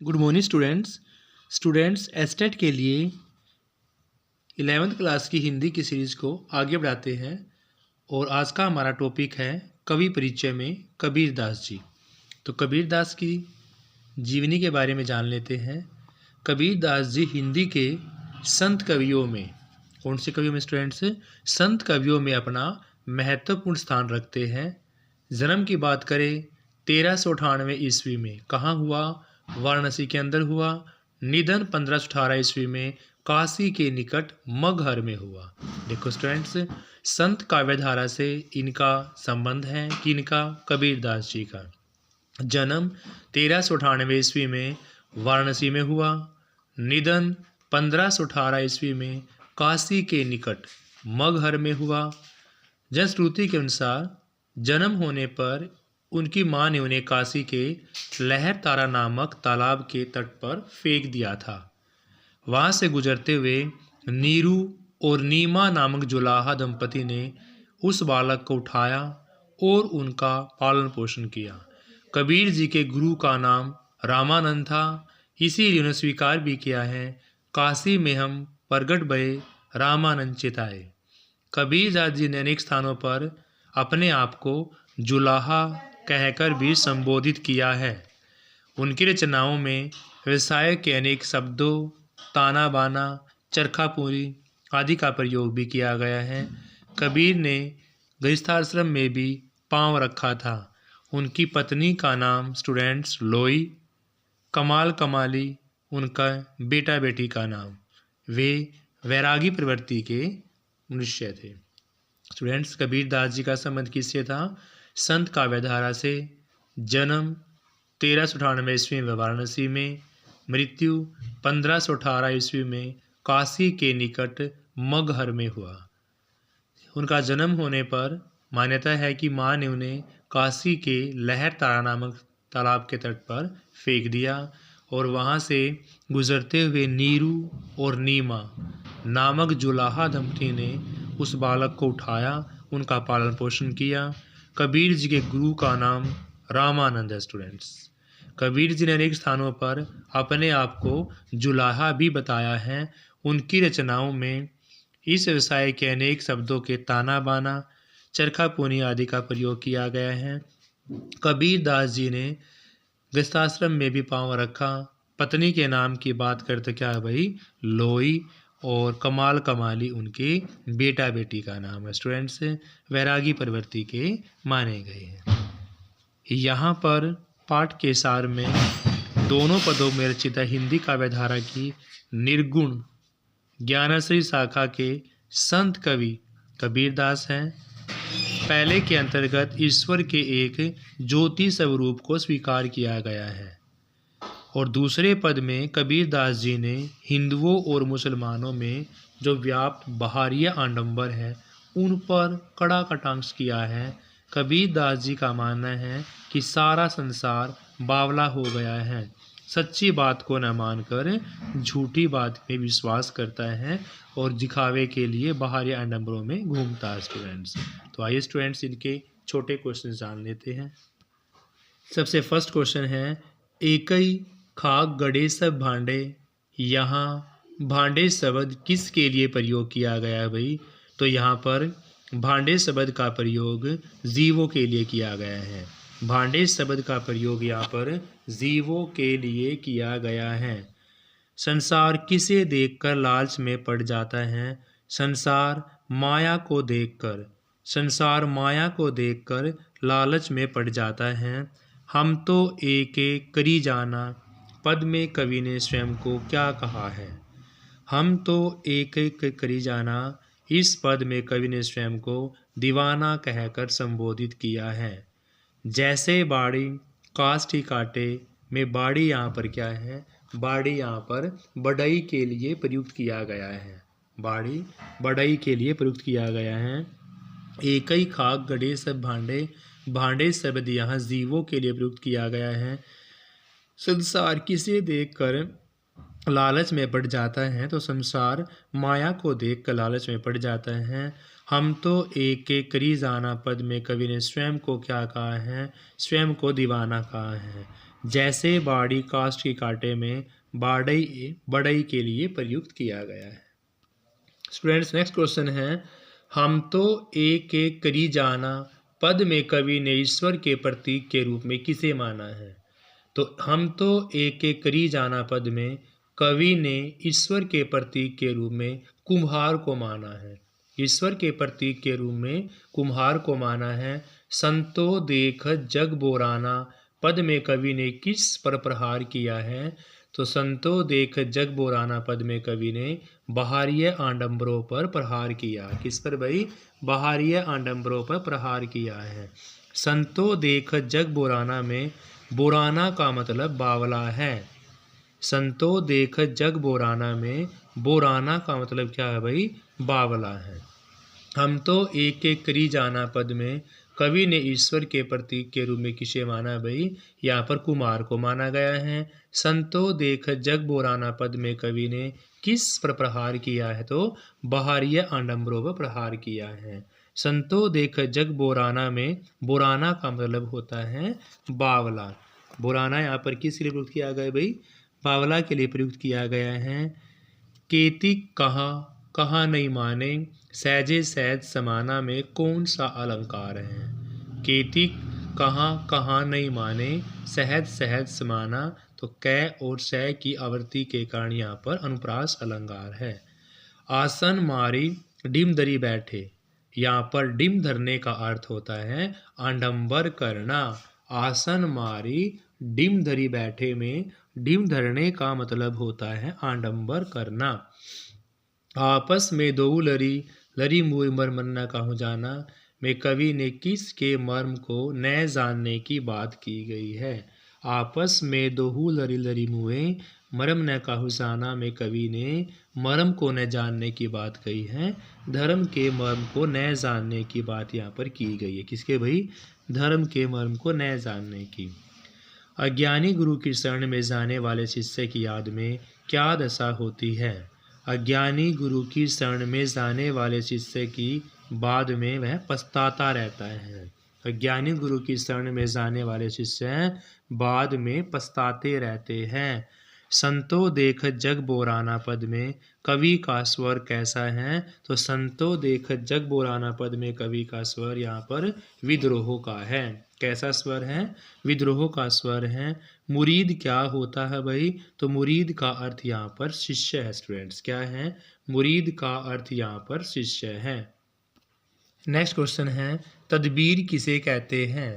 Good morning students estate के लिए 11th class की हिंदी की सीरीज़ को आगे बढ़ाते हैं और आज का हमारा टॉपिक है कवि परिचय में कबीर दास जी। तो कबीर दास की जीवनी के बारे में जान लेते हैं। कबीर दास जी हिंदी के संत कवियों में, कौन से कवियों में स्टूडेंट्स? संत कवियों में अपना महत्वपूर्ण स्थान रखते हैं। जन्म की बात करें 1398 ईस्वी में, कहाँ हुआ? वाराणसी के अंदर हुआ। निधन 1518 ईस्वी में काशी के निकट मगहर में हुआ। देखो स्टूडेंट्स, संत काव्यधारा से इनका संबंध है। किनका? कबीर दास जी का। जन्म 1398 ईस्वी में वाराणसी में हुआ। निधन 1518 ईस्वी में काशी के निकट मगहर में हुआ। जनश्रुति के अनुसार जन्म होने पर उनकी मां ने उन्हें काशी के लहर तारा नामक तालाब के तट पर फेंक दिया था। वहां से गुजरते हुए नीरू और नीमा नामक जुलाहा दंपति ने उस बालक को उठाया और उनका पालन पोषण किया। कबीर जी के गुरु का नाम रामानंद था, इसीलिए उन्हें स्वीकार भी किया है। काशी में हम प्रगट भये रामानंद चिताए। कबीर दास जी ने अनेक स्थानों पर अपने आप को जुलाहा कहकर भी संबोधित किया है। उनकी रचनाओं में व्यवसाय के अनेक शब्दों, ताना बाना, चरखापुरी आदि का प्रयोग भी किया गया है। कबीर ने गृहस्थाश्रम में भी पांव रखा था। उनकी पत्नी का नाम स्टूडेंट्स लोई, कमाल कमाली उनका बेटा बेटी का नाम। वे वैरागी प्रवृत्ति के मनुष्य थे। स्टूडेंट्स, कबीर दास जी का संबंध किससे था? संत काव्यधारा से। जन्म 1398 ईस्वी में वाराणसी में, मृत्यु 1518 ईस्वी में काशी के निकट मगहर में हुआ। उनका जन्म होने पर मान्यता है कि मां ने उन्हें काशी के लहर तारा नामक तालाब के तट पर फेंक दिया और वहां से गुजरते हुए नीरू और नीमा नामक जुलाहा दंपति ने उस बालक को उठाया, उनका पालन पोषण किया। कबीर जी के गुरु का नाम रामानंद है। स्टूडेंट्स, कबीर जी ने अनेक स्थानों पर अपने आप को जुलाहा भी बताया है। उनकी रचनाओं में इस व्यवसाय के अनेक शब्दों के ताना बाना, चरखापुनी आदि का प्रयोग किया गया है। कबीर दास जी ने गृहस्थाश्रम में भी पांव रखा। पत्नी के नाम की बात करते क्या है भाई? लोई। और कमाल कमाली उनके बेटा बेटी का नाम है। स्टूडेंट्स, वैरागी प्रवृत्ति के माने गए हैं। यहाँ पर पाठ के सार में दोनों पदों में रचित हिंदी काव्यधारा की निर्गुण ज्ञानश्री शाखा के संत कवि कबीर दास हैं। पहले के अंतर्गत ईश्वर के एक ज्योति स्वरूप को स्वीकार किया गया है और दूसरे पद में कबीर दास जी ने हिंदुओं और मुसलमानों में जो व्याप्त बाहरी आडंबर है उन पर कड़ा कटाक्ष किया है। कबीर दास जी का मानना है कि सारा संसार बावला हो गया है, सच्ची बात को न मानकर झूठी बात में विश्वास करता है और दिखावे के लिए बाहरी आडंबरों में घूमता है। स्टूडेंट्स, तो आइए स्टूडेंट्स इनके छोटे क्वेश्चन जान लेते हैं। सबसे फर्स्ट क्वेश्चन है, एकई खाक गड़े सब भांडे। यहाँ भांडे शब्द किसके लिए प्रयोग किया गया है भाई? तो यहाँ पर भांडे शब्द का प्रयोग जीवों के लिए किया गया है। भांडे शब्द का प्रयोग यहाँ पर जीवों के लिए किया गया है। संसार किसे देखकर लालच में पड़ जाता है? संसार माया को देखकर। संसार माया को देखकर लालच में पड़ जाता है। हम तो एक एक करी जाना पद में कवि ने स्वयं को क्या कहा है? हम तो एक एक करी जाना, इस पद में कवि ने स्वयं को दीवाना कहकर संबोधित किया है। जैसे बाड़ी काष्ठी काटे में बाड़ी यहाँ पर क्या है? बाड़ी यहाँ पर बढ़ई के लिए प्रयुक्त किया गया है। बाड़ी बढ़ई के लिए प्रयुक्त किया गया है। एक ही खाक गड़े सब भांडे, भांडे शब्द यहाँ जीवों के लिए प्रयुक्त किया गया है। संसार किसे देखकर लालच में पड़ जाता है? तो संसार माया को देखकर लालच में पड़ जाता है। हम तो एक एक करी जाना पद में कवि ने स्वयं को क्या कहा है? स्वयं को दीवाना कहा है। जैसे बाड़ी कास्ट के कांटे में बाड़ई बढ़ई के लिए प्रयुक्त किया गया है। स्टूडेंट्स नेक्स्ट क्वेश्चन है, हम तो एक एक करी जाना पद में कवि ने ईश्वर के प्रतीक के रूप में किसे माना है? तो हम तो एक एक करी जाना पद में कवि ने ईश्वर के प्रतीक के रूप में कुम्हार को माना है। ईश्वर के प्रतीक के रूप में कुम्हार को माना है। संतो देख जग बोराना पद में कवि ने किस पर प्रहार किया है? तो संतो देख जग बोराना पद में कवि ने बाहरीय आडंबरों पर प्रहार किया। किस पर भाई? बाहरीय आडंबरों पर प्रहार किया है। संतो देख जग बोराना में बोराना का मतलब बावला है। संतो देख जग बोराना में बोराना का मतलब क्या है भाई? बावला है। हम तो एक एक करी जाना पद में कवि ने ईश्वर के प्रतीक के रूप में किसे माना भाई? यहाँ पर कुमार को माना गया है। संतो देख जग बोराना पद में कवि ने किस पर प्रहार किया है? तो बाहरीय आडंबरों पर प्रहार किया है। संतो देख जग बोराना में बोराना का मतलब होता है बावला। बोराना यहाँ पर किस लिए प्रयुक्त किया गया भाई? बावला के लिए प्रयुक्त किया गया है। केती कहाँ कहाँ नहीं माने सहजे सहज समाना में कौन सा अलंकार है? केती कहाँ कहाँ नहीं माने सहज सहज समाना, तो कै और सह की आवृत्ति के कारण यहाँ पर अनुप्रास अलंकार है। आसन मारी डिम धरी बैठे, यहाँ पर डिम धरने का अर्थ होता है आडंबर करना। आसन मारी डिम धरी बैठे में डिम धरने का मतलब होता है आडंबर करना। आपस में दो लरी लरी मुई मर्म न कहूँ जाना में कवि ने किस के मर्म को न जानने की बात की गई है? आपस में दोहू लरी लरी मुए मर्म न कहूँ जाना में कवि ने मर्म को न जानने की बात कही है। धर्म के मर्म को न जानने की बात यहाँ पर की गई है। किसके भाई? धर्म के मर्म को न जानने की। अज्ञानी गुरु की शरण में जाने वाले शिष्य की याद में क्या दशा होती है? अज्ञानी गुरु की शरण में जाने वाले शिष्य की बाद में वह पछताता रहता है। अज्ञानी गुरु की शरण में जाने वाले शिष्य बाद में पछताते रहते हैं। संतो देख जग बोराना पद में कवि का स्वर कैसा है? तो संतो देख जग बोराना पद में कवि का स्वर यहाँ पर विद्रोह का है। कैसा स्वर है? विद्रोह का स्वर है। मुरीद क्या होता है भाई? तो मुरीद का अर्थ यहाँ पर शिष्य है। स्टूडेंट्स क्या है? मुरीद का अर्थ यहाँ पर शिष्य है। नेक्स्ट क्वेश्चन है, तदबीर किसे कहते हैं?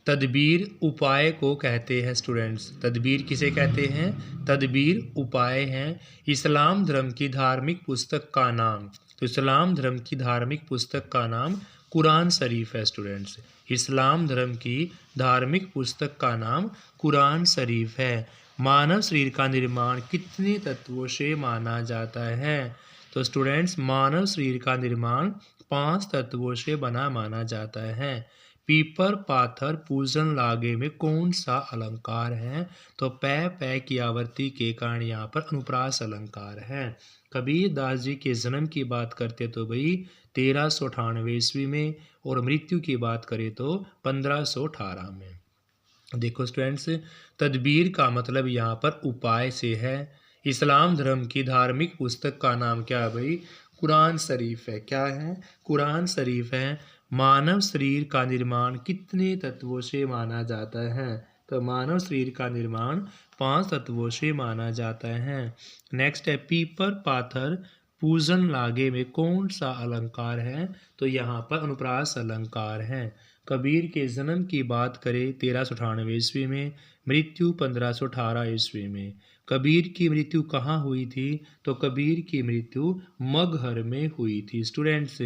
तदबीर उपाय को कहते हैं। स्टूडेंट्स तदबीर किसे कहते हैं? तदबीर उपाय है। इस्लाम धर्म की धार्मिक पुस्तक का नाम, तो इस्लाम धर्म की धार्मिक पुस्तक का नाम कुरान शरीफ है। स्टूडेंट्स इस्लाम धर्म की धार्मिक पुस्तक का नाम कुरान शरीफ है। मानव शरीर का निर्माण कितने तत्वों से माना जाता है? तो स्टूडेंट्स मानव शरीर का निर्माण 5 तत्वों से बना माना जाता है। पीपर पाथर पूजन लागे में कौन सा अलंकार है? तो पै पै की आवृत्ति के कारण यहाँ पर अनुप्रास अलंकार है। कबीर दास जी के जन्म की बात करते तो भाई 1398 ईस्वी में, और मृत्यु की बात करें तो 1518 में। देखो स्टूडेंट्स तदबीर का मतलब यहाँ पर उपाय से है। इस्लाम धर्म की धार्मिक पुस्तक का नाम क्या है भाई? कुरान शरीफ है। क्या है? कुरान शरीफ है। मानव शरीर का निर्माण कितने तत्वों से माना जाता है? तो मानव शरीर का निर्माण 5 तत्वों से माना जाता है। नेक्स्ट है, पीपर पाथर पूजन लागे में कौन सा अलंकार है? तो यहाँ पर अनुप्रास अलंकार है। कबीर के जन्म की बात करें 1398 ईस्वी में, मृत्यु 1518 ईस्वी में। कबीर की मृत्यु कहाँ हुई थी? तो कबीर की मृत्यु मगहर में हुई थी। स्टूडेंट्स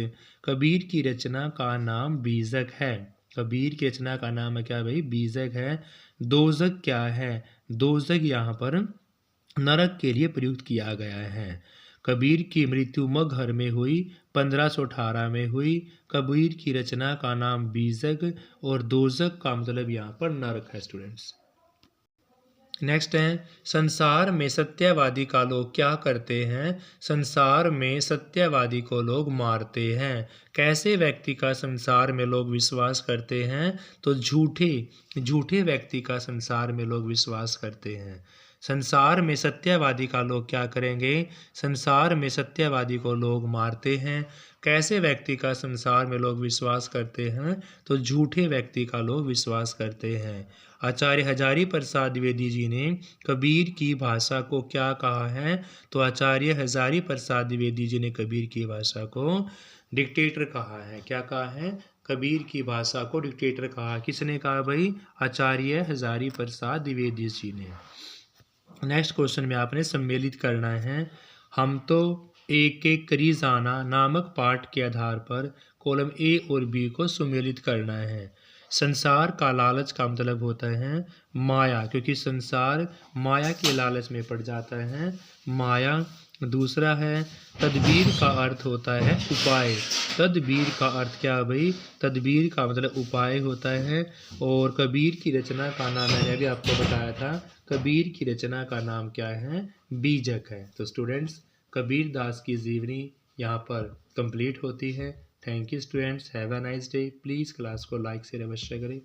कबीर की रचना का नाम बीजक है। कबीर की रचना का नाम है क्या भाई? बीजक है। दोजक क्या है? दोजक यहाँ पर नरक के लिए प्रयुक्त किया गया है। कबीर की मृत्यु मगहर में हुई, 1518 में हुई। कबीर की रचना का नाम बीजक और दोजक का मतलब यहाँ पर नरक है। स्टूडेंट्स नेक्स्ट है, संसार में सत्यवादी का लोग क्या करते हैं? संसार में सत्यवादी को लोग मारते हैं। कैसे व्यक्ति का संसार में लोग विश्वास करते हैं? तो झूठे व्यक्ति का संसार में लोग विश्वास करते हैं। संसार में सत्यवादी का लोग क्या करेंगे? संसार में सत्यवादी को लोग मारते हैं। कैसे व्यक्ति का संसार में लोग विश्वास करते हैं? तो झूठे व्यक्ति का लोग विश्वास करते हैं। आचार्य हजारी प्रसाद द्विवेदी जी ने कबीर की भाषा को क्या कहा है? तो आचार्य हजारी प्रसाद द्विवेदी जी ने कबीर की भाषा को डिक्टेटर कहा है। क्या कहा है? कबीर की भाषा को डिक्टेटर कहा। किसने कहा भाई? आचार्य हजारी प्रसाद द्विवेदी जी ने। नेक्स्ट क्वेश्चन में आपने सम्मिलित करना है। हम तो एक एक करी जाना नामक पाठ के आधार पर कॉलम ए और बी को सम्मिलित करना है। संसार का लालच का मतलब होता है माया, क्योंकि संसार माया के लालच में पड़ जाता है, माया। दूसरा है तदबीर का अर्थ होता है उपाय। तदबीर का अर्थ क्या भाई? तदबीर का मतलब उपाय होता है। और कबीर की रचना का नाम मैंने अभी आपको बताया था, कबीर की रचना का नाम क्या है? बीजक है। तो स्टूडेंट्स, कबीर दास की जीवनी यहाँ पर कंप्लीट होती है। Thank you students, have a nice day. Please class को लाइक से अवश्य करें।